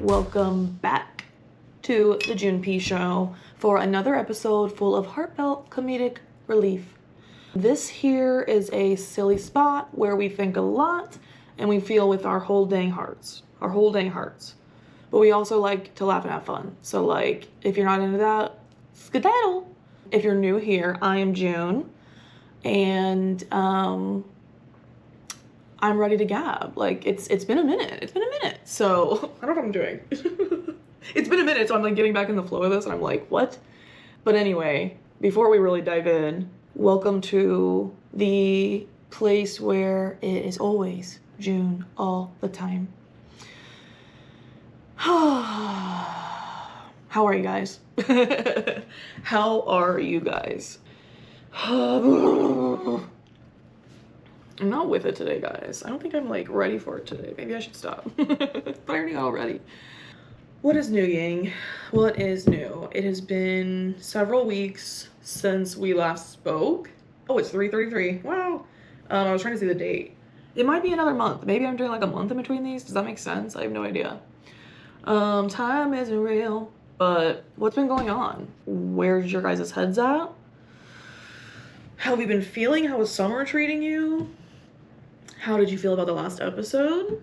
Welcome back to the June P Show for another episode full of heartfelt comedic relief. This here is a silly spot where we think a lot and we feel with our whole dang hearts. But we also like to laugh and have fun. So like, if you're not into that, skedaddle. If you're new here, I am June and I'm ready to gab. Like, it's been a minute. So, I don't know what I'm doing. It's been a minute, so I'm like getting back in the flow of this, and I'm like, what? But anyway, before we really dive in, welcome to the place where it is always June all the time. How are you guys? How are you guys? I'm not with it today, guys. I don't think I'm like ready for it today. Maybe I should stop. But I already got all ready. What is new, gang? What is new? It has been several weeks since we last spoke. Oh, it's 3:33. Wow. I was trying to see the date. It might be another month. Maybe I'm doing like a month in between these. Does that make sense? I have no idea. Time isn't real. But what's been going on? Where's your guys' heads at? How have you been feeling? How is summer treating you? How did you feel about the last episode?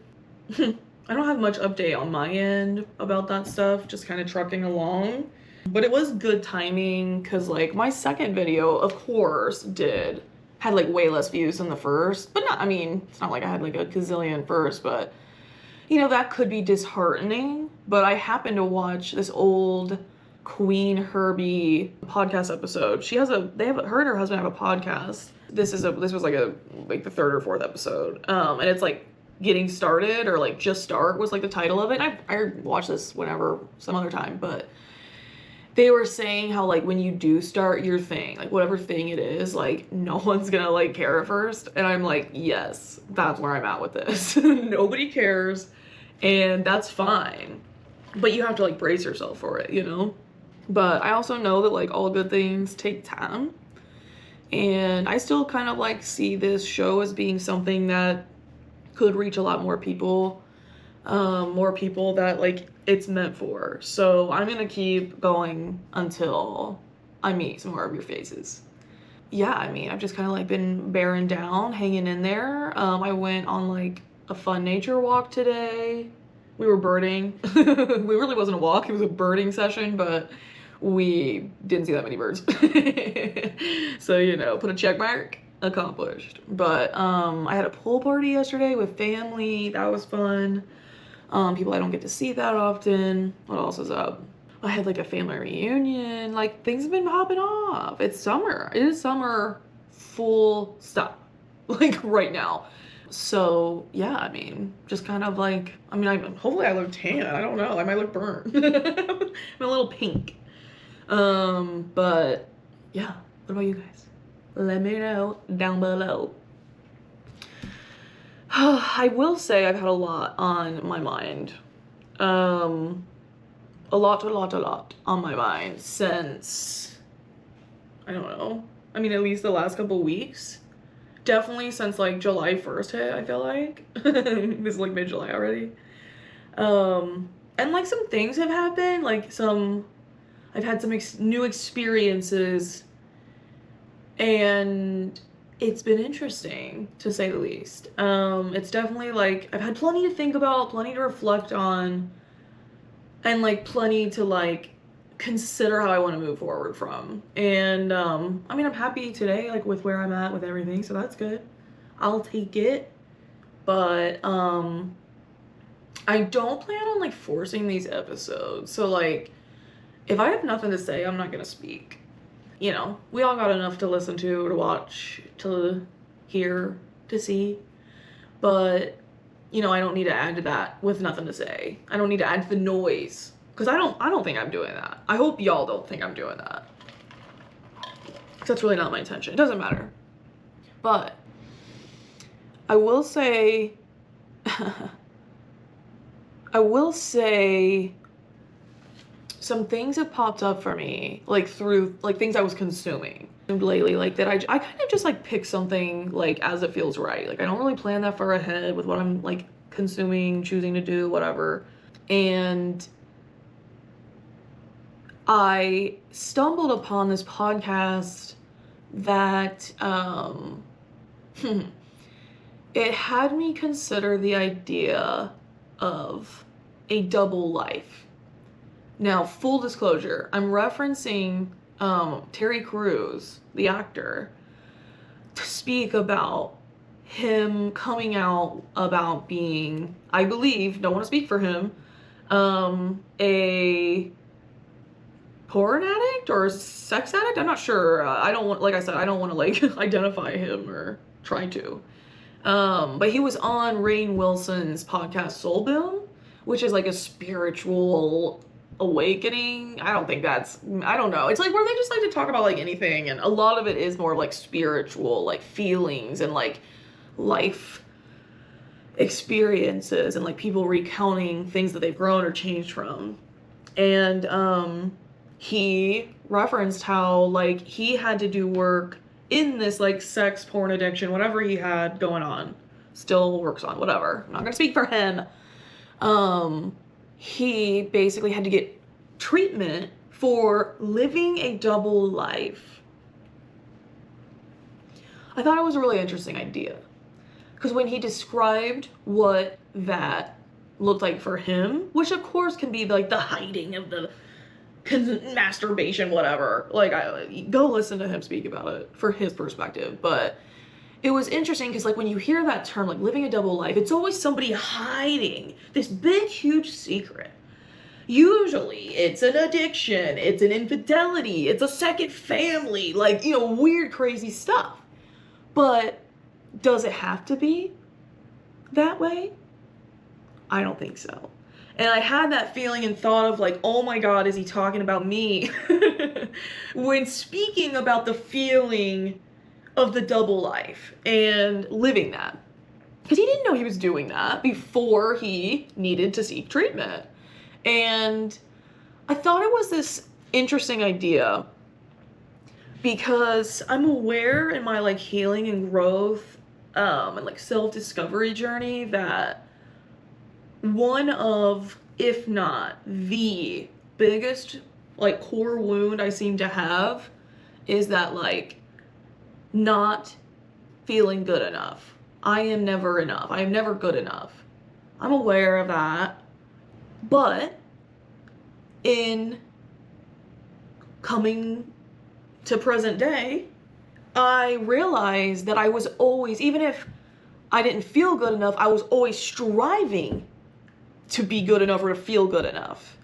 I don't have much update on my end about that stuff, just kind of trucking along. But it was good timing because like my second video, of course, had like way less views than the first. But not, I mean, it's not like I had like a gazillion first, but you know, that could be disheartening. But I happened to watch this old Qveen Herby podcast episode. Her and her husband have a podcast. This was like the third or fourth episode. And it's like getting started, or like just start was like the title of it. And I watched this whenever, some other time, but they were saying how like when you do start your thing, like whatever thing it is, like no one's gonna like care at first. And I'm like, yes, that's where I'm at with this. Nobody cares, and that's fine. But you have to like brace yourself for it, you know? But I also know that like all good things take time. And I still kind of like see this show as being something that could reach a lot more people that like it's meant for. So I'm gonna keep going until I meet some more of your faces. Yeah, I mean, I've just kind of like been bearing down, hanging in there. I went on like a fun nature walk today. We were birding. We really wasn't a walk, it was a birding session, but we didn't see that many birds. So, you know, put a check mark, accomplished. But I had a pool party yesterday with family. That was fun. People I don't get to see that often. What else is up? I had like a family reunion. Like, things have been popping off. It's summer. It is summer full stop. Like right now. So yeah, I mean, just kind of like, I mean, hopefully I look tan. I don't know. I might look burnt. I'm a little pink. But yeah, what about you guys? Let me know down below. I will say I've had a lot on my mind. A lot on my mind since, I don't know. I mean, at least the last couple weeks. Definitely since like July 1st hit, I feel like. This is like mid-July already. And like some things have happened, like I've had some new experiences, and it's been interesting, to say the least. It's definitely like, I've had plenty to think about, plenty to reflect on, and like plenty to like consider how I want to move forward from. And I mean, I'm happy today, like with where I'm at with everything, so that's good. I'll take it. But I don't plan on like forcing these episodes. So like, if I have nothing to say, I'm not gonna speak. You know, we all got enough to listen to watch, to hear, to see. But, you know, I don't need to add to that with nothing to say. I don't need to add to the noise. Because I don't think I'm doing that. I hope y'all don't think I'm doing that. Because that's really not my intention. It doesn't matter. But I will say some things have popped up for me, like through like things I was consuming lately, like that I kind of just like pick something like as it feels right. Like I don't really plan that far ahead with what I'm like consuming, choosing to do, whatever. And I stumbled upon this podcast that it had me consider the idea of a double life. Now, full disclosure, I'm referencing Terry Crews, the actor, to speak about him coming out about being, I believe, don't want to speak for him, a porn addict or a sex addict? I'm not sure. I don't want, like I said, I don't want to like identify him or try to. But he was on Rainn Wilson's podcast Soul Boom, which is like a spiritual awakening. I don't think that's, I don't know. It's like where they just like to talk about like anything, and a lot of it is more like spiritual, like feelings and like life experiences and like people recounting things that they've grown or changed from. And he referenced how like he had to do work in this like sex, porn addiction, whatever he had going on, still works on, whatever. I'm not gonna speak for him. He basically had to get treatment for living a double life. I thought it was a really interesting idea, because when he described what that looked like for him, which of course can be like the hiding of the masturbation, whatever, like go listen to him speak about it for his perspective. But it was interesting because like when you hear that term, like living a double life, it's always somebody hiding this big huge secret. Usually it's an addiction, it's an infidelity, it's a second family, like, you know, weird crazy stuff. But does it have to be that way? I don't think so. And I had that feeling and thought of like, oh my God, is he talking about me? When speaking about the feeling of the double life and living that. Because he didn't know he was doing that before he needed to seek treatment. And I thought it was this interesting idea because I'm aware in my like healing and growth and like self-discovery journey that one of, if not the biggest like core wound I seem to have is that like not feeling good enough. I am never enough. I am never good enough. I'm aware of that. But in coming to present day, I realized that I was always, even if I didn't feel good enough, I was always striving to be good enough or to feel good enough.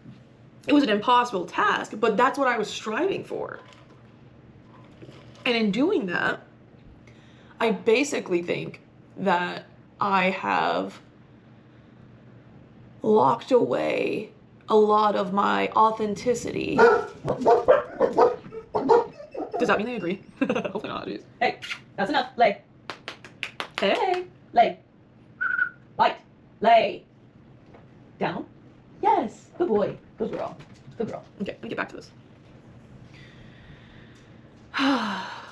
It was an impossible task, but that's what I was striving for. And in doing that, I basically think that I have locked away a lot of my authenticity. Does that mean they agree? Hopefully not. Geez. Hey, that's enough. Lay. Hey, lay. Light. Lay. Down. Yes. Good boy. Good girl. Good girl. Okay, let me get back to this.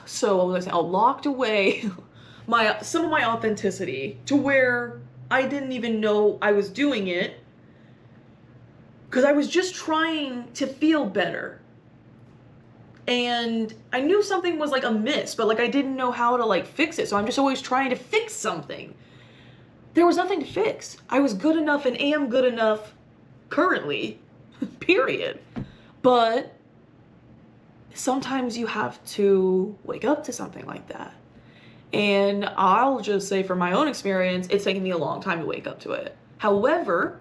So what was I saying? I locked away some of my authenticity to where I didn't even know I was doing it, because I was just trying to feel better. And I knew something was like amiss, but like I didn't know how to like fix it. So I'm just always trying to fix something. There was nothing to fix. I was good enough and am good enough currently, period. But sometimes you have to wake up to something like that. And I'll just say from my own experience, it's taken me a long time to wake up to it. However,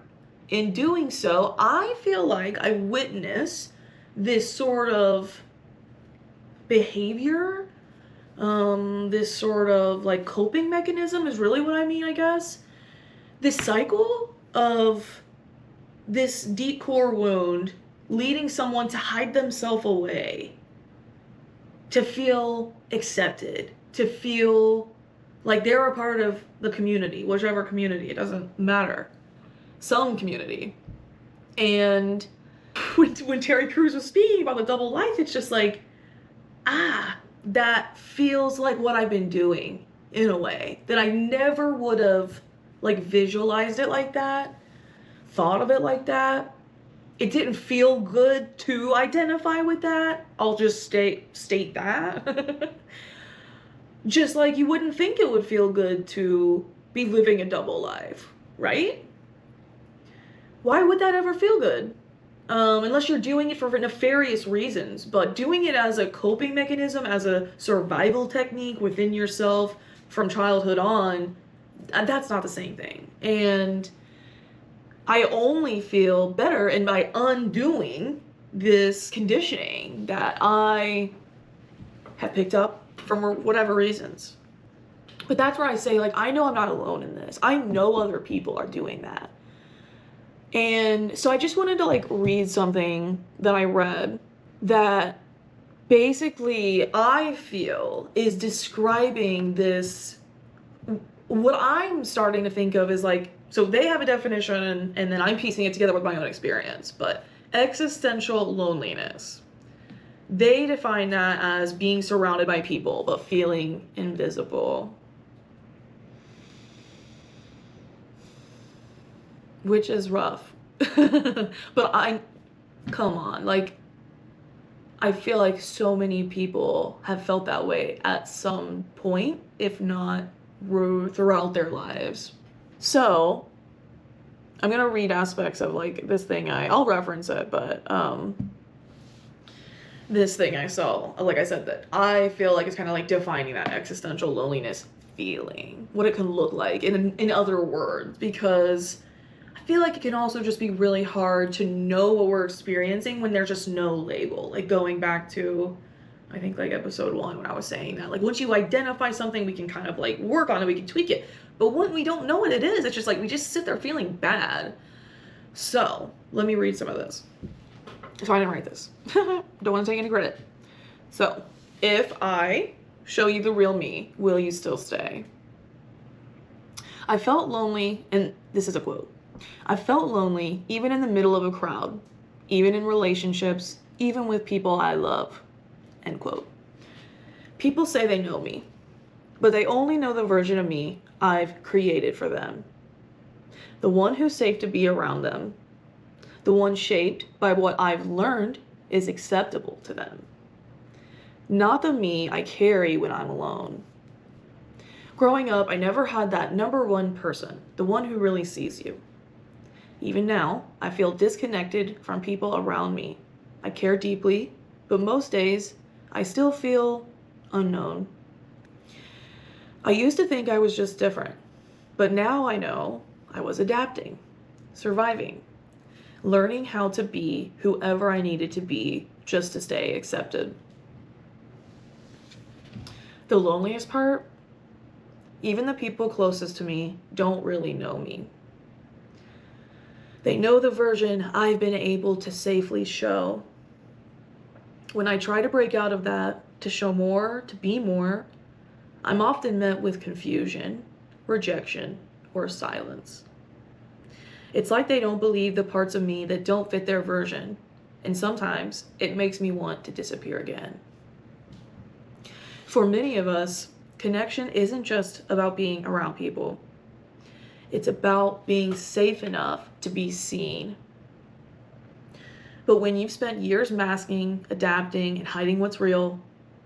in doing so, I feel like I witness this sort of behavior, this sort of like coping mechanism is really what I mean, I guess. This cycle of this deep core wound leading someone to hide themselves away, to feel accepted, to feel like they're a part of the community, whichever community, it doesn't matter. Some community. And when Terry Crews was speaking about the double life, it's just like, that feels like what I've been doing in a way that I never would have like visualized it like that thought of it like that. It didn't feel good to identify with that. I'll just state that. Just like you wouldn't think it would feel good to be living a double life, right? Why would that ever feel good? Unless you're doing it for nefarious reasons, but doing it as a coping mechanism, as a survival technique within yourself from childhood on, that's not the same thing. And I only feel better in by undoing this conditioning that I have picked up from whatever reasons. But that's where I say, like, I know I'm not alone in this. I know other people are doing that. And so I just wanted to like read something that I read that basically I feel is describing this. What I'm starting to think of is like, so they have a definition and then I'm piecing it together with my own experience, but existential loneliness. They define that as being surrounded by people but feeling invisible. Which is rough. But come on, like, I feel like so many people have felt that way at some point, if not throughout their lives. So, I'm gonna read aspects of like this thing I'll reference it, but this thing I saw, like I said, that I feel like it's kind of like defining that existential loneliness feeling, what it can look like in other words, because I feel like it can also just be really hard to know what we're experiencing when there's just no label. Like going back to, I think like episode 1 when I was saying that, like once you identify something, we can kind of like work on it, we can tweak it. But when we don't know what it is, it's just like we just sit there feeling bad. So let me read some of this. So I didn't write this. Don't want to take any credit. So if I show you the real me, will you still stay? I felt lonely, and this is a quote. I felt lonely even in the middle of a crowd, even in relationships, even with people I love. End quote. People say they know me, but they only know the version of me I've created for them. The one who's safe to be around them. The one shaped by what I've learned is acceptable to them. Not the me I carry when I'm alone. Growing up, I never had that number one person, the one who really sees you. Even now, I feel disconnected from people around me. I care deeply, but most days, I still feel unknown. I used to think I was just different, but now I know I was adapting, surviving, learning how to be whoever I needed to be just to stay accepted. The loneliest part, even the people closest to me don't really know me. They know the version I've been able to safely show. When I try to break out of that, to show more, to be more, I'm often met with confusion, rejection, or silence. It's like they don't believe the parts of me that don't fit their version, and sometimes it makes me want to disappear again. For many of us, connection isn't just about being around people. It's about being safe enough to be seen. But when you've spent years masking, adapting, and hiding what's real,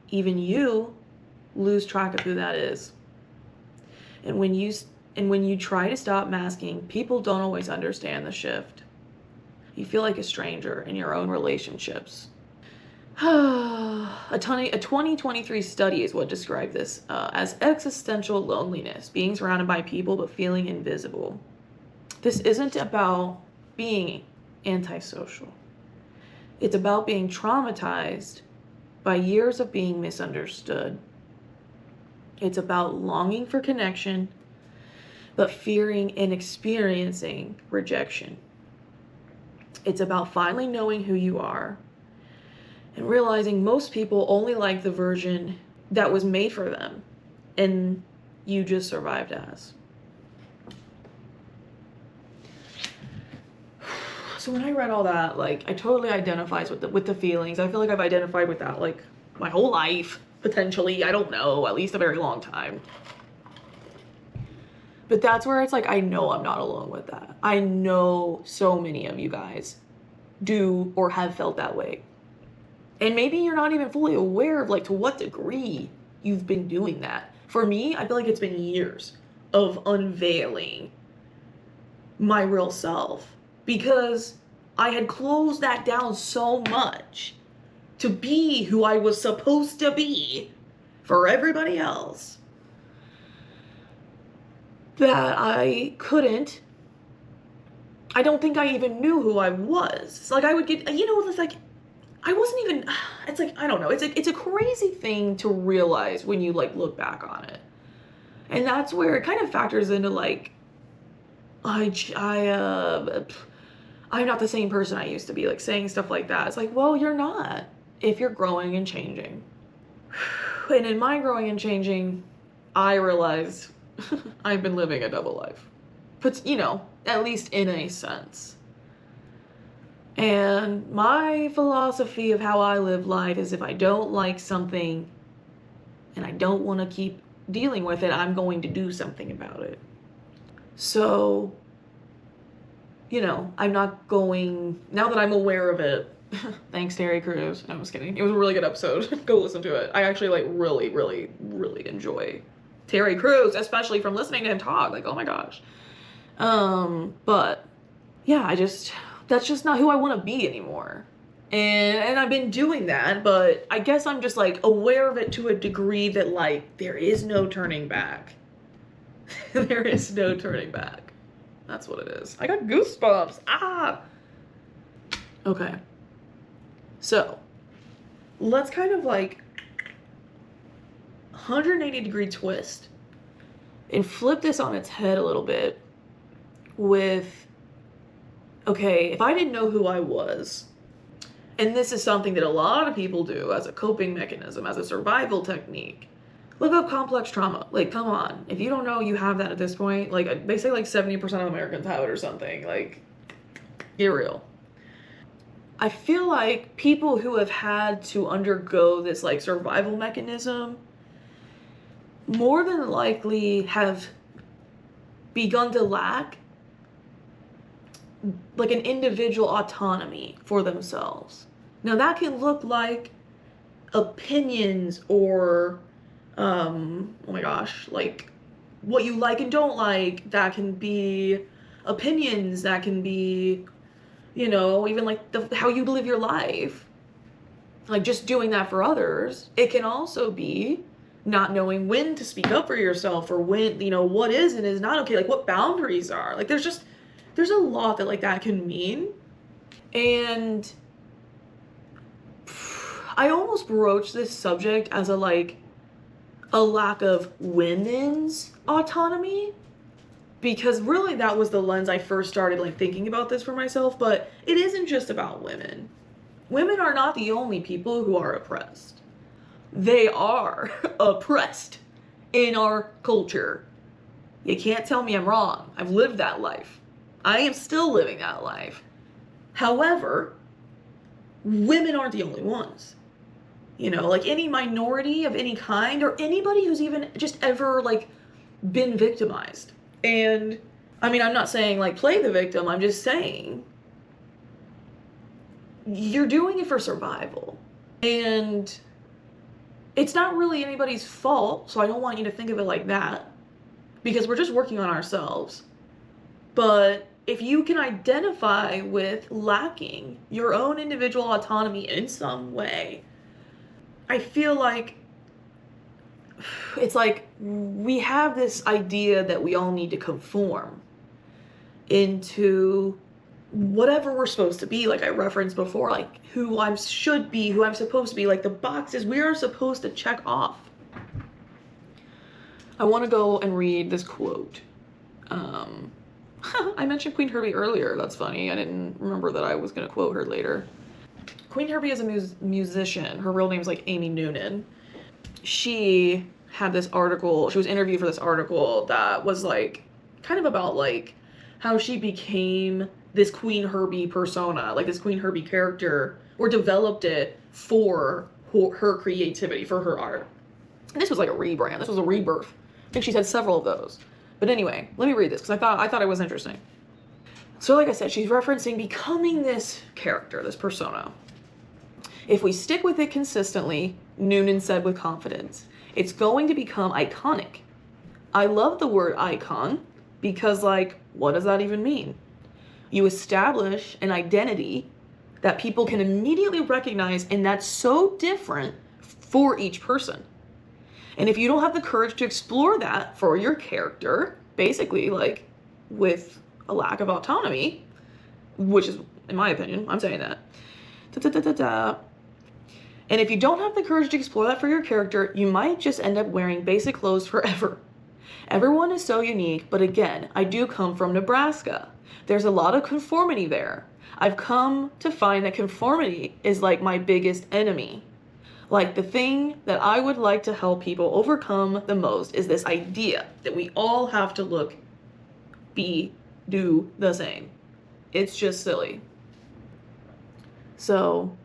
even you lose track of who that is. And when you try to stop masking, people don't always understand the shift. You feel like a stranger in your own relationships. A 2023 study is what described this as existential loneliness, being surrounded by people but feeling invisible. This isn't about being antisocial. It's about being traumatized by years of being misunderstood. It's about longing for connection, but fearing and experiencing rejection. It's about finally knowing who you are and realizing most people only like the version that was made for them and you just survived as. So when I read all that, like, I totally identified with the feelings. I feel like I've identified with that, like, my whole life, potentially. I don't know, at least a very long time. But that's where it's like, I know I'm not alone with that. I know so many of you guys do or have felt that way. And maybe you're not even fully aware of like to what degree you've been doing that. For me, I feel like it's been years of unveiling my real self because I had closed that down so much to be who I was supposed to be for everybody else that I don't think I even knew who I was. It's like I would get, it's like, I wasn't even, it's like, I don't know. It's a crazy thing to realize when you like look back on it. And that's where it kind of factors into like, I'm not the same person I used to be, like saying stuff like that. It's like, well, you're not if you're growing and changing. And in my growing and changing, I realized I've been living a double life. But, at least in a sense. And my philosophy of how I live life is if I don't like something and I don't want to keep dealing with it, I'm going to do something about it. So, I'm not going, now that I'm aware of it, thanks Terry Crews. No, I'm just kidding. It was a really good episode. Go listen to it. I actually like really, really, really enjoy Terry Crews, especially from listening to him talk. Like, oh my gosh. But yeah, that's just not who I want to be anymore. And I've been doing that, but I guess I'm just like aware of it to a degree that like there is no turning back. There is no turning back. That's what it is. I got goosebumps. Ah. Okay. So, let's kind of like 180-degree twist and flip this on its head a little bit with, okay, if I didn't know who I was, and this is something that a lot of people do as a coping mechanism, as a survival technique, look up complex trauma. Like, come on. If you don't know you have that at this point, like, they say like 70% of Americans have it or something. Like, get real. I feel like people who have had to undergo this, like, survival mechanism more than likely have begun to lack, like, an individual autonomy for themselves. Now, that can look like opinions or oh my gosh, like what you like and don't like. That can be opinions, that can be, even like how you live your life, like just doing that for others. It can also be not knowing when to speak up for yourself or when, what is and is not okay, like what boundaries are. Like there's a lot that like that can mean. And I almost broached this subject as a lack of women's autonomy, because really that was the lens I first started like thinking about this for myself. But it isn't just about women. Women are not the only people who are oppressed. They are oppressed in our culture. You can't tell me I'm wrong. I've lived that life. I am still living that life. However, women aren't the only ones. Like any minority of any kind, or anybody who's even just ever like been victimized. And I mean, I'm not saying like play the victim. I'm just saying you're doing it for survival. And it's not really anybody's fault. So I don't want you to think of it like that, because we're just working on ourselves. But if you can identify with lacking your own individual autonomy in some way, I feel like it's like we have this idea that we all need to conform into whatever we're supposed to be, like I referenced before, like who I should be, who I'm supposed to be, like the boxes we are supposed to check off. I want to go and read this quote. I mentioned Queen Herby earlier. That's funny. I didn't remember that I was going to quote her later. Queen Herby is a musician. Her real name is like Amy Noonan. She had this article. She was interviewed for this article that was like kind of about like how she became this Queen Herby persona, like this Queen Herby character, or developed it for her creativity, for her art. And this was like a rebrand. This was a rebirth. I think she's had several of those. But anyway, let me read this because I thought it was interesting. So like I said, she's referencing becoming this character, this persona. If we stick with it consistently, Noonan said with confidence, it's going to become iconic. I love the word icon because, like, what does that even mean? You establish an identity that people can immediately recognize, and that's so different for each person. And if you don't have the courage to explore that for your character, basically, like, with a lack of autonomy, which is, in my opinion, I'm saying that. And if you don't have the courage to explore that for your character, you might just end up wearing basic clothes forever. Everyone is so unique, but again, I do come from Nebraska. There's a lot of conformity there. I've come to find that conformity is like my biggest enemy. Like the thing that I would like to help people overcome the most is this idea that we all have to look, be, do the same. It's just silly. So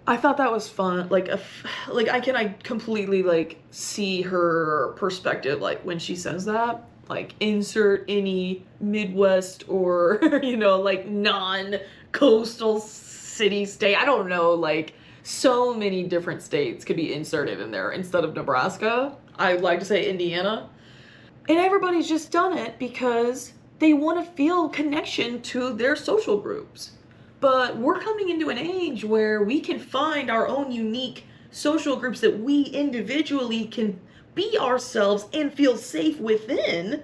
I thought that was fun. Like I completely like see her perspective. Like when she says that, like insert any Midwest or, you know, like non-coastal city state. I don't know, like so many different states could be inserted in there instead of Nebraska. I'd like to say Indiana. And everybody's just done it because they want to feel connection to their social groups. But we're coming into an age where we can find our own unique social groups that we individually can be ourselves and feel safe within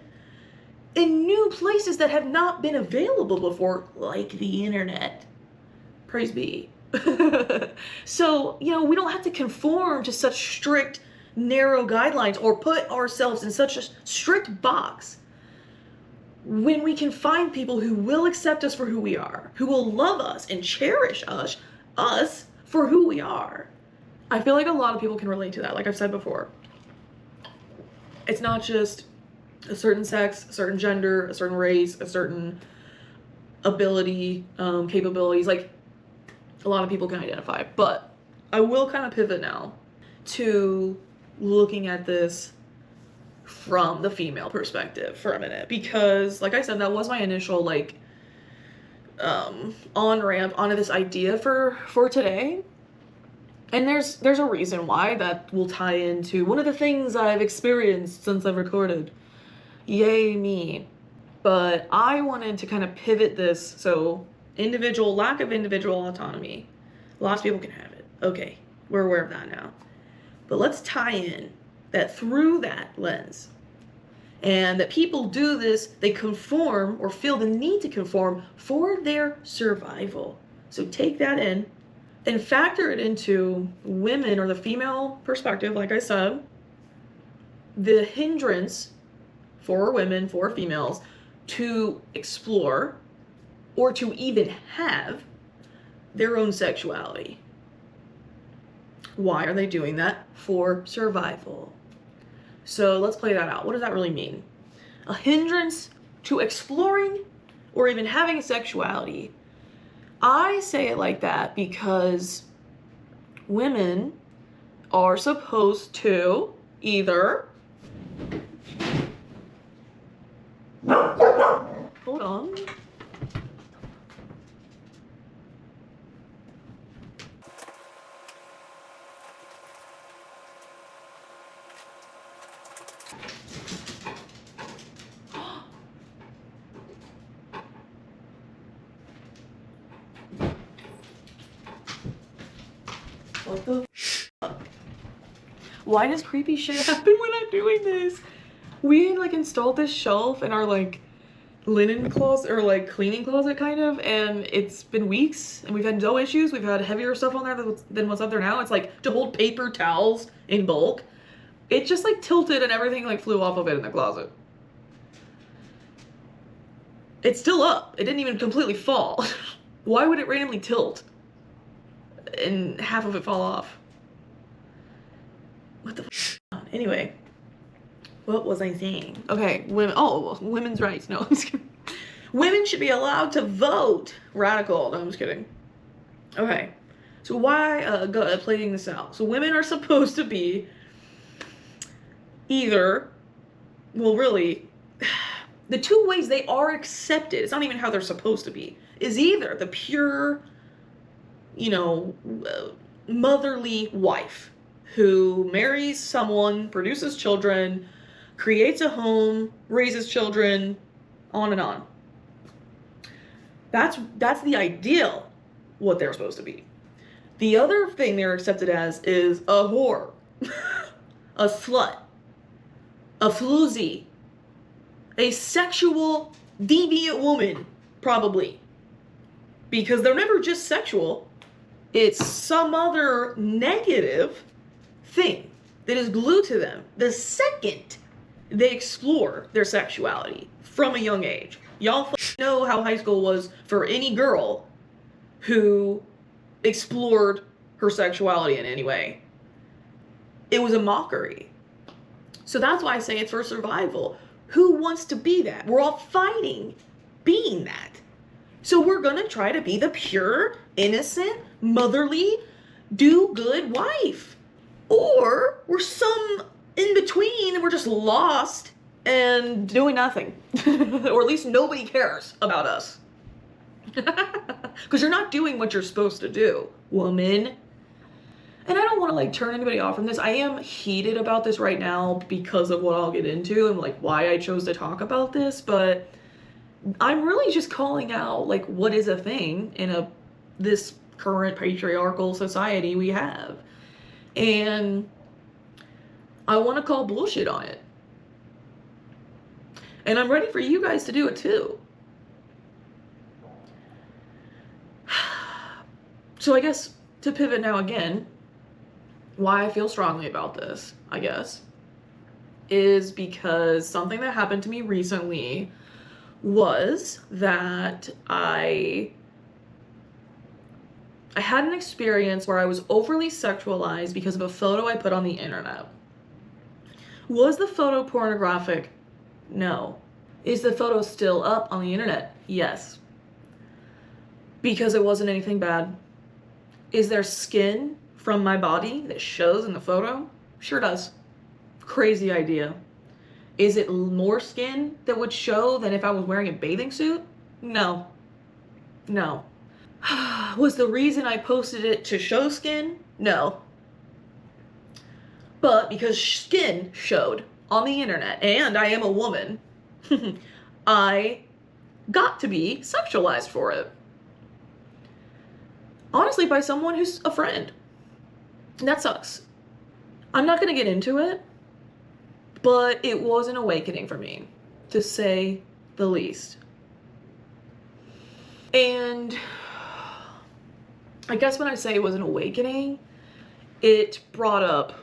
in new places that have not been available before, like the internet. Praise be. So, you know, we don't have to conform to such strict, narrow guidelines or put ourselves in such a strict box when we can find people who will accept us for who we are, who will love us and cherish us for who we are. I feel like a lot of people can relate to that, like I've said before. It's not just a certain sex, a certain gender, a certain race, a certain ability, capabilities. Like, a lot of people can identify. But I will kind of pivot now to looking at this from the female perspective for a minute, because like I said, that was my initial like on-ramp onto this idea for today. And there's a reason why that will tie into one of the things I've experienced since I've recorded. Yay me. But I wanted to kind of pivot this. So lack of individual autonomy. Lots of people can have it. Okay, we're aware of that now. But let's tie in that through that lens, and that people do this, they conform or feel the need to conform for their survival. So take that in and factor it into women or the female perspective. Like I said, the hindrance for women, for females, to explore or to even have their own sexuality. Why are they doing that? For survival. So let's play that out. What does that really mean? A hindrance to exploring or even having a sexuality. I say it like that because women are supposed to either... Hold on. What the fuck? Why does creepy shit happen when I'm doing this? We like installed this shelf in our like linen closet or like cleaning closet kind of, and it's been weeks and we've had no issues. We've had heavier stuff on there than what's up there now. It's like to hold paper towels in bulk. It just like tilted and everything like flew off of it in the closet. It's still up. It didn't even completely fall. Why would it randomly tilt and half of it fall off? What the f? Anyway, what was I saying? Okay, women's rights. No, I'm just kidding. Women should be allowed to vote. Radical. No, I'm just kidding. Okay, so why playing this out? So women are supposed to be either well, really, the two ways they are accepted, it's not even how they're supposed to be, is either the pure, you know, motherly wife who marries someone, produces children, creates a home, raises children, on and on. That's the ideal, what they're supposed to be. The other thing they're accepted as is a whore, a slut, a floozy, a sexual deviant woman, probably. Because they're never just sexual. It's some other negative thing that is glued to them the second they explore their sexuality from a young age. Y'all know how high school was for any girl who explored her sexuality in any way. It was a mockery. So that's why I say it's for survival. Who wants to be that? We're all fighting being that. So we're gonna try to be the pure, innocent, motherly, do-good wife. Or we're some in between and we're just lost and doing nothing. Or at least nobody cares about us. Because you're not doing what you're supposed to do, woman. And I don't want to like turn anybody off from this. I am heated about this right now because of what I'll get into and like why I chose to talk about this, but I'm really just calling out like what is a thing in this current patriarchal society we have. And I want to call bullshit on it. And I'm ready for you guys to do it too. So I guess to pivot now again, why I feel strongly about this, I guess, is because something that happened to me recently was that I had an experience where I was overly sexualized because of a photo I put on the internet. Was the photo pornographic? No. Is the photo still up on the internet? Yes. Because it wasn't anything bad. Is there skin from my body that shows in the photo? Sure does. Crazy idea. Is it more skin that would show than if I was wearing a bathing suit? No. No. Was the reason I posted it to show skin? No. But because skin showed on the internet, and I am a woman, I got to be sexualized for it. Honestly, by someone who's a friend. And that sucks. I'm not gonna get into it, but it was an awakening for me, to say the least. And I guess when I say it was an awakening, it brought up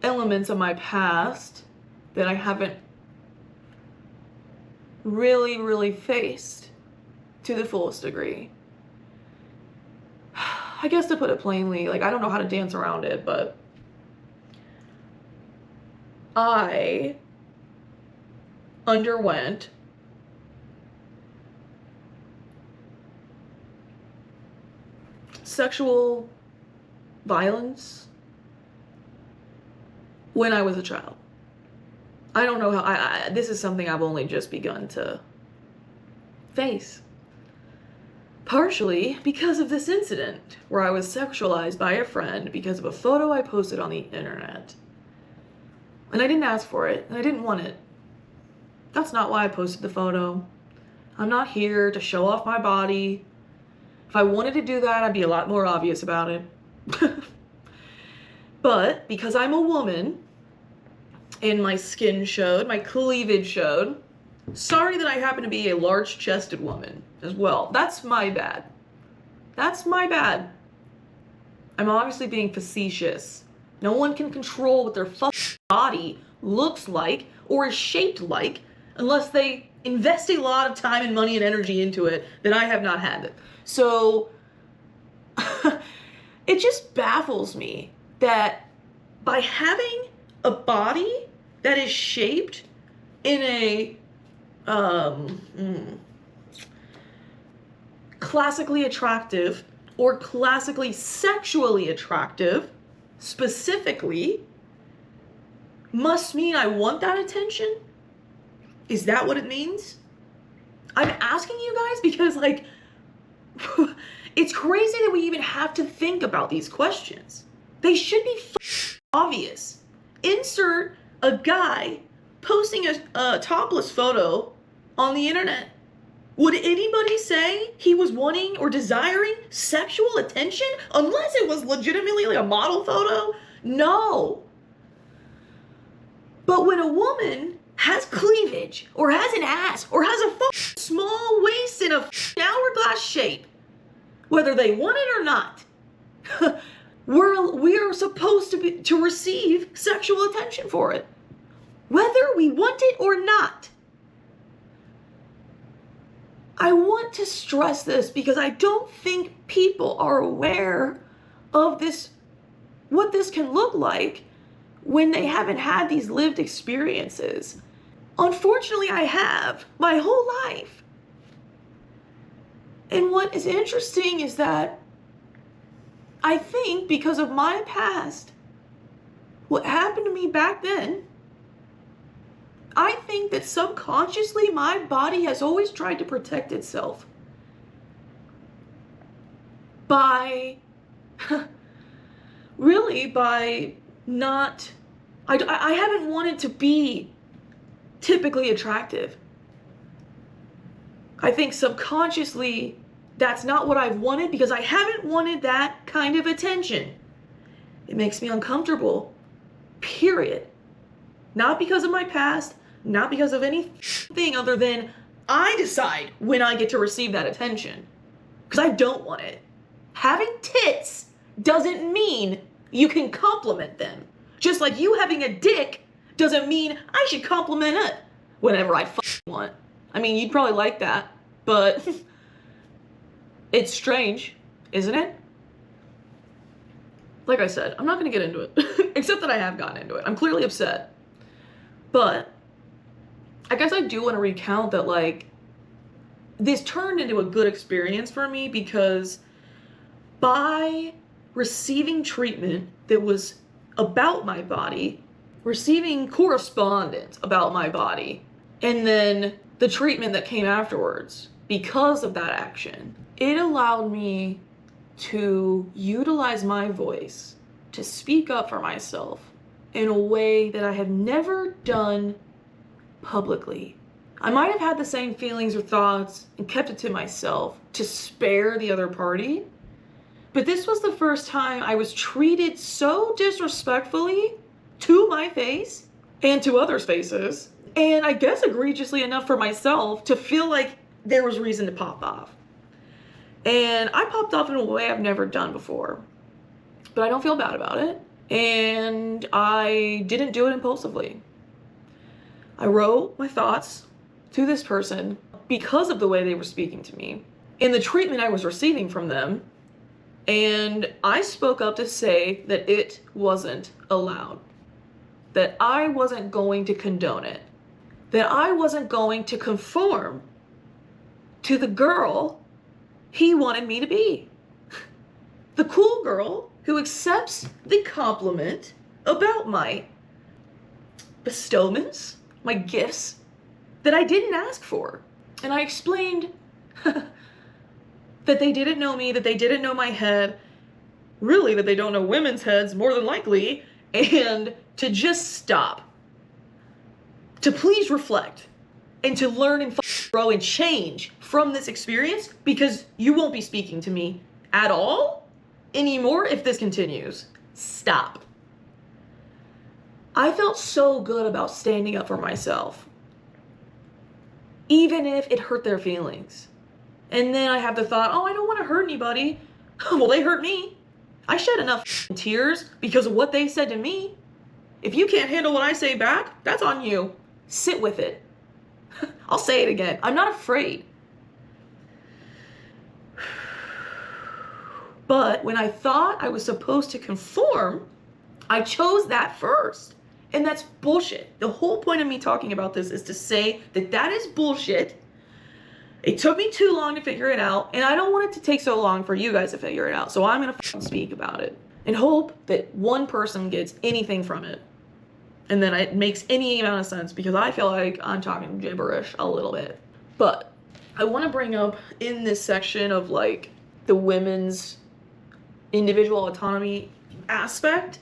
elements of my past that I haven't really faced to the fullest degree. I guess to put it plainly, like I don't know how to dance around it, but I underwent sexual violence when I was a child. I don't know how, this is something I've only just begun to face. Partially because of this incident where I was sexualized by a friend because of a photo I posted on the internet. And I didn't ask for it, and I didn't want it. That's not why I posted the photo. I'm not here to show off my body. If I wanted to do that, I'd be a lot more obvious about it. But because I'm a woman, and my skin showed, my cleavage showed, sorry that I happen to be a large-chested woman as well. That's my bad. That's my bad. I'm obviously being facetious. No one can control what their fucking body looks like or is shaped like unless they invest a lot of time and money and energy into it that I have not had. So it just baffles me that by having a body that is shaped in a classically attractive or classically sexually attractive, specifically, must mean I want that attention? Is that what it means? I'm asking you guys because, like, it's crazy that we even have to think about these questions. They should be obvious. Insert a guy posting a topless photo on the internet. Would anybody say he was wanting or desiring sexual attention? Unless it was legitimately like a model photo? No. But when a woman has cleavage, or has an ass, or has a small waist in a hourglass shape, whether they want it or not, we are supposed to receive sexual attention for it, whether we want it or not. I want to stress this because I don't think people are aware of this, what this can look like when they haven't had these lived experiences. Unfortunately, I have my whole life. And what is interesting is that I think because of my past, what happened to me back then, I think that subconsciously my body has always tried to protect itself by, really by not, I haven't wanted to be typically attractive. I think subconsciously that's not what I've wanted because I haven't wanted that kind of attention. It makes me uncomfortable, period. Not because of my past, not because of anything other than I decide when I get to receive that attention. Because I don't want it. Having tits doesn't mean you can compliment them. Just like you having a dick doesn't mean I should compliment it whenever I want. I mean, you'd probably like that, but it's strange, isn't it? Like I said, I'm not going to get into it, except that I have gotten into it. I'm clearly upset. But I guess I do want to recount that, like, this turned into a good experience for me because by receiving treatment that was about my body, receiving correspondence about my body, and then the treatment that came afterwards because of that action, it allowed me to utilize my voice to speak up for myself in a way that I have never done publicly. I might have had the same feelings or thoughts and kept it to myself to spare the other party, but this was the first time I was treated so disrespectfully to my face and to others' faces, and I guess egregiously enough for myself to feel like there was reason to pop off. And I popped off in a way I've never done before, but I don't feel bad about it, and I didn't do it impulsively. I wrote my thoughts to this person because of the way they were speaking to me and the treatment I was receiving from them. And I spoke up to say that it wasn't allowed, that I wasn't going to condone it, that I wasn't going to conform to the girl he wanted me to be. The cool girl who accepts the compliment about my bestowments, my gifts that I didn't ask for. And I explained that they didn't know me, that they didn't know my head, really that they don't know women's heads more than likely, and to just stop, to please reflect, and to learn and grow and change from this experience, because you won't be speaking to me at all anymore if this continues. Stop. I felt so good about standing up for myself, even if it hurt their feelings. And then I have the thought, oh, I don't want to hurt anybody. Well, they hurt me. I shed enough tears because of what they said to me. If you can't handle what I say back, that's on you. Sit with it. I'll say it again. I'm not afraid. But when I thought I was supposed to conform, I chose that first. And that's bullshit. The whole point of me talking about this is to say that that is bullshit. It took me too long to figure it out, and I don't want it to take so long for you guys to figure it out. So I'm going to speak about it and hope that one person gets anything from it. And then it makes any amount of sense because I feel like I'm talking gibberish a little bit. But I want to bring up in this section of like the women's individual autonomy aspect,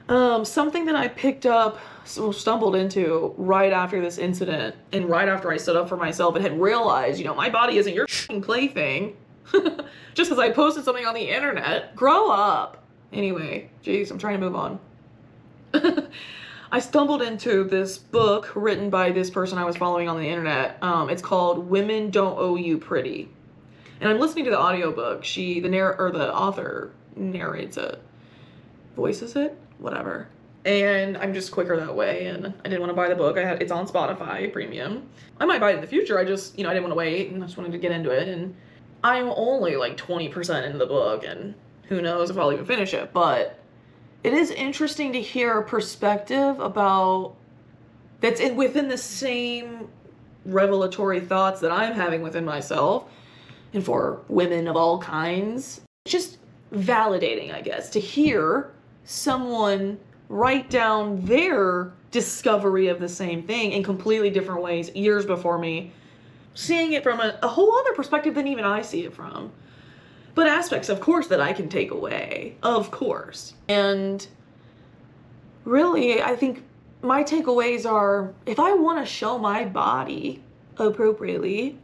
something that I picked up, stumbled into right after this incident and right after I stood up for myself and had realized, you know, my body isn't your plaything. Just because I posted something on the internet. Grow up. Anyway, geez, I'm trying to move on. I stumbled into this book written by this person I was following on the internet. It's called Women Don't Owe You Pretty. And I'm listening to the audiobook. The author narrates it. Voices it? Whatever. And I'm just quicker that way, and I didn't want to buy the book. It's on Spotify Premium. I might buy it in the future. I just, I didn't want to wait, and I just wanted to get into it. And I'm only like 20% into the book, and who knows if I'll even finish it. But it is interesting to hear a perspective about that's within the same revelatory thoughts that I'm having within myself, and for women of all kinds. It's just validating, I guess, to hear someone write down their discovery of the same thing in completely different ways years before me, seeing it from a whole other perspective than even I see it from. But aspects, of course, that I can take away, of course. And really, I think my takeaways are, if I want to show my body appropriately,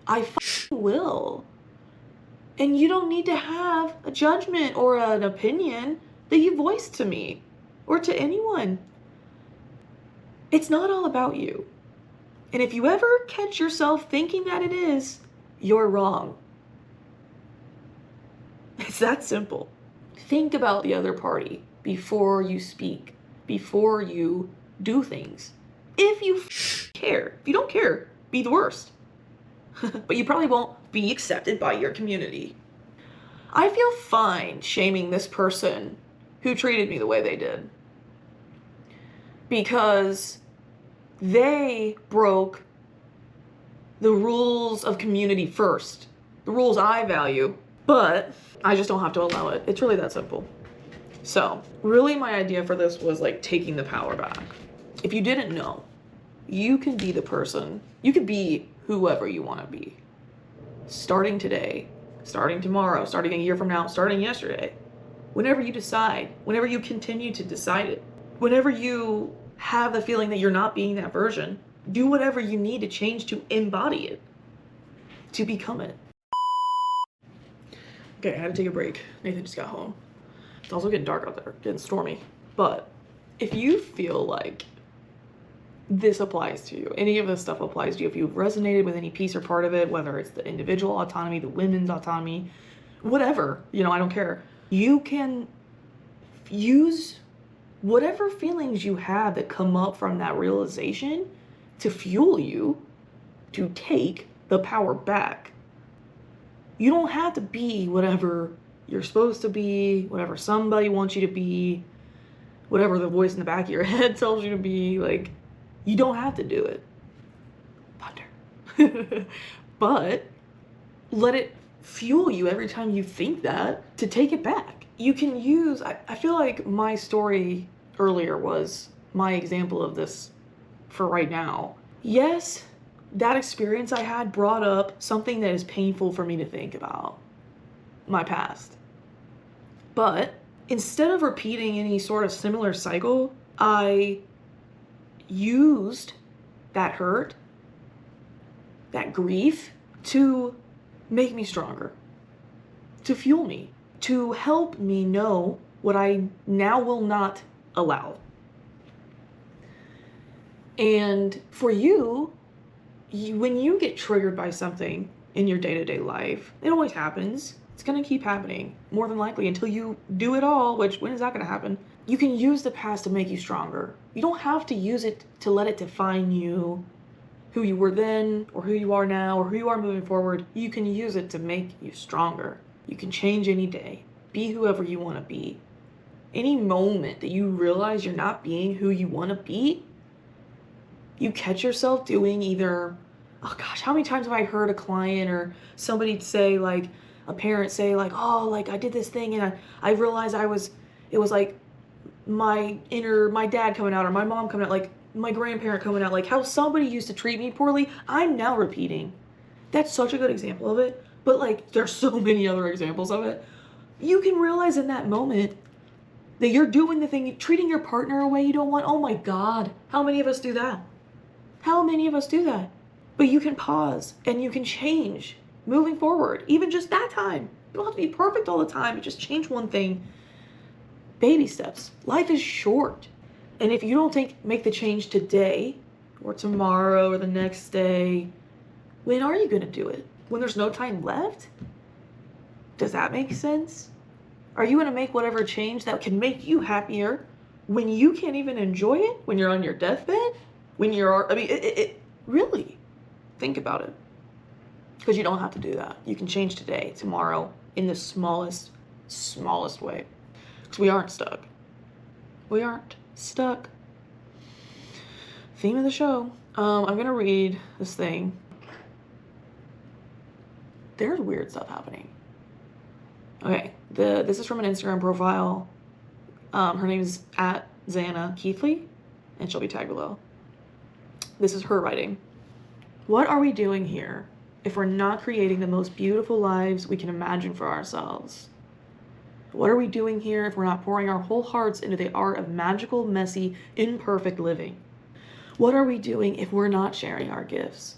I will. And you don't need to have a judgment or an opinion that you voice to me or to anyone. It's not all about you. And if you ever catch yourself thinking that it is, you're wrong. It's that simple. Think about the other party before you speak, before you do things. If you care. If you don't care, be the worst. But you probably won't be accepted by your community. I feel fine shaming this person who treated me the way they did, because they broke the rules of community first, the rules I value, but I just don't have to allow it. It's really that simple. So really my idea for this was like taking the power back. If you didn't know, you can be the person, you could be whoever you want to be. Starting today, starting tomorrow, starting a year from now, starting yesterday. Whenever you decide, whenever you continue to decide it, whenever you have the feeling that you're not being that version, do whatever you need to change to embody it, to become it. Okay, I had to take a break. Nathan just got home. It's also getting dark out there, getting stormy. But if you feel like this applies to you, any of this stuff applies to you, if you've resonated with any piece or part of it, whether it's the individual autonomy, the women's autonomy, whatever, I don't care. You can use whatever feelings you have that come up from that realization to fuel you to take the power back. You don't have to be whatever you're supposed to be, whatever somebody wants you to be, whatever the voice in the back of your head tells you to be. Like, you don't have to do it. Ponder. But let it fuel you every time you think that to take it back. You can use, I feel like my story earlier was my example of this for right now. Yes, that experience I had brought up something that is painful for me to think about, my past. But instead of repeating any sort of similar cycle, I used that hurt, that grief, to make me stronger, to fuel me, to help me know what I now will not allow. And for you, when you get triggered by something in your day-to-day life, it always happens. It's going to keep happening, more than likely, until you do it all, which, when is that going to happen? You can use the past to make you stronger. You don't have to use it to let it define you, who you were then, or who you are now, or who you are moving forward. You can use it to make you stronger. You can change any day. Be whoever you want to be. Any moment that you realize you're not being who you want to be, you catch yourself doing either, oh gosh, how many times have I heard a client or somebody say, like, a parent say, like, oh, like, I did this thing and I realized it was like my dad coming out, or my mom coming out, like my grandparent coming out, like how somebody used to treat me poorly, I'm now repeating. That's such a good example of it. But like, there's so many other examples of it. You can realize in that moment that you're doing the thing, treating your partner a way you don't want. Oh my God, how many of us do that? How many of us do that? But you can pause and you can change moving forward, even just that time. You don't have to be perfect all the time, but just change one thing. Baby steps. Life is short. And if you don't make the change today or tomorrow or the next day, when are you going to do it? When there's no time left? Does that make sense? Are you going to make whatever change that can make you happier when you can't even enjoy it? When you're on your deathbed? When you're, I mean, really, think about it. Because you don't have to do that. You can change today, tomorrow, in the smallest way. Because we aren't stuck. We aren't stuck. Theme of the show. I'm going to read this thing. There's weird stuff happening. Okay, this is from an Instagram profile. Her name is @Xana_Keithley, and she'll be tagged below. This is her writing. What are we doing here if we're not creating the most beautiful lives we can imagine for ourselves? What are we doing here if we're not pouring our whole hearts into the art of magical, messy, imperfect living? What are we doing if we're not sharing our gifts?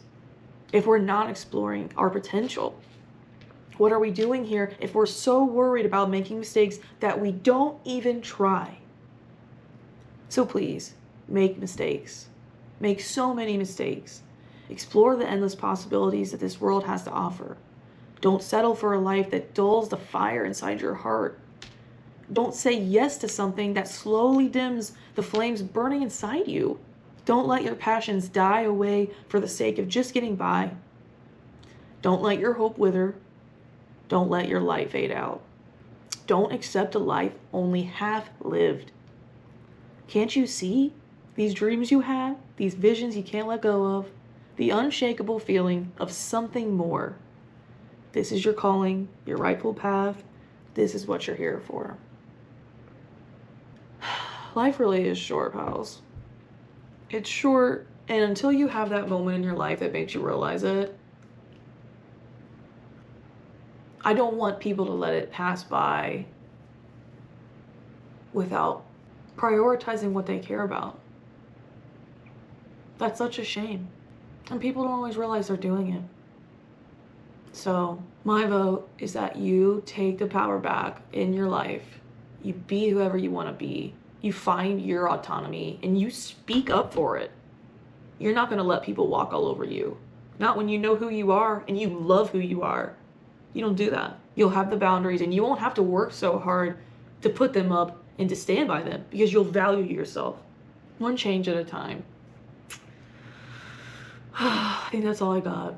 If we're not exploring our potential? What are we doing here if we're so worried about making mistakes that we don't even try? So please, make mistakes. Make so many mistakes. Explore the endless possibilities that this world has to offer. Don't settle for a life that dulls the fire inside your heart. Don't say yes to something that slowly dims the flames burning inside you. Don't let your passions die away for the sake of just getting by. Don't let your hope wither. Don't let your light fade out. Don't accept a life only half lived. Can't you see these dreams you have, these visions you can't let go of, the unshakable feeling of something more? This is your calling, your rightful path. This is what you're here for. Life really is short, pals. It's short, and until you have that moment in your life that makes you realize it, I don't want people to let it pass by without prioritizing what they care about. That's such a shame. And people don't always realize they're doing it. So my vote is that you take the power back in your life. You be whoever you want to be. You find your autonomy and you speak up for it. You're not going to let people walk all over you. Not when you know who you are and you love who you are. You don't do that. You'll have the boundaries and you won't have to work so hard to put them up and to stand by them because you'll value yourself. One change at a time. I think that's all I got.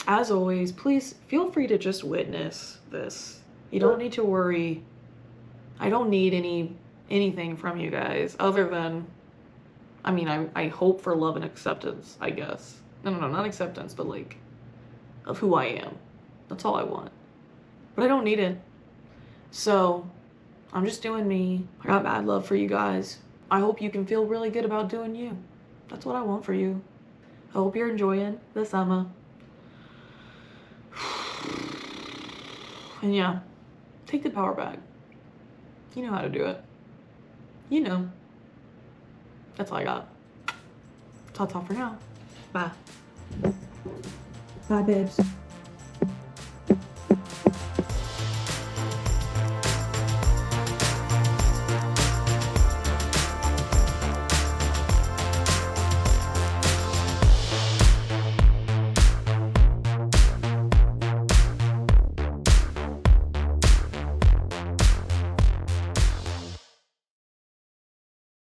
As always, please feel free to just witness this. You don't need to worry. I don't need anything from you guys other than, I mean, I hope for love and acceptance, I guess. No, not acceptance, but like, of who I am. That's all I want. But I don't need it. So, I'm just doing me. I got mad love for you guys. I hope you can feel really good about doing you. That's what I want for you. I hope you're enjoying the summer. And yeah, take the power back. You know how to do it. You know. That's all I got. Ta-ta for now. Bye. Bye, babes.